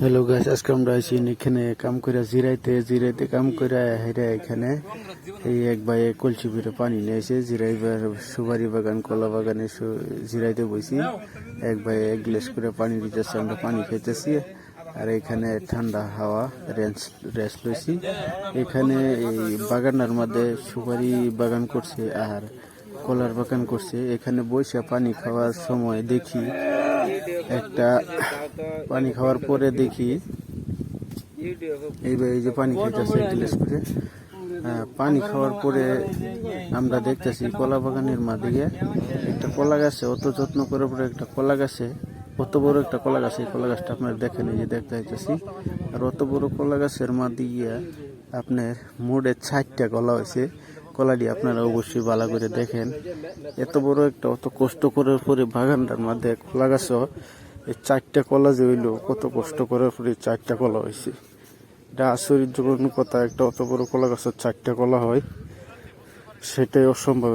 Hello guys, আজকে আমরা আছি এখানে কাম করে জিরাইতে কাম করে হেরে এখানে এই এক ভাই কলসি ভরে পানি নিয়ে এসে জিরাইবার সুপারি বাগান কলা বাগানে জিরাইতে বইছি। এক ভাই এক গ্লাস করে পানি দিতেছে, আমরা পানি খাইতেছি আর এখানে ঠান্ডা হাওয়া রেস্ট লইছি। এখানে এই বাগানের মধ্যে সুপারি বাগান করছে আর কলার বাগান করছে। এখানে বসে পানি খাওয়ার সময় দেখি একটা পানি খাওয়ার পরে দেখি এইবার এই যে পানি খাইতেছে গ্লাস করে। পানি খাওয়ার পরে আমরা দেখতেছি কলা বাগানের মাঝে একটা কলা গাছে অত যত্ন করার পরে একটা কলা গাছে অত বড় একটা কলা গাছ, এই কলা গাছটা আপনার দেখেন, এই যে দেখতে পাইতেছি। আর অত বড় কলা গাছের মাঝে গিয়া আপনার মোড়ে 4টা কলা হয়েছে। কলাটি আপনারা অবশ্যই ভালো করে দেখেন। এত বড় একটা অত কষ্ট করার পরে বাগানটার মধ্যে কলা গাছ, এই 4টা কলা যে হইলো, কত কষ্ট করার পরে 4টা কলা হয়েছে। এটা আশ্চর্যজনক কথা, একটা অত বড় কলা গাছের 4টা কলা হয়, সেটাই অসম্ভব।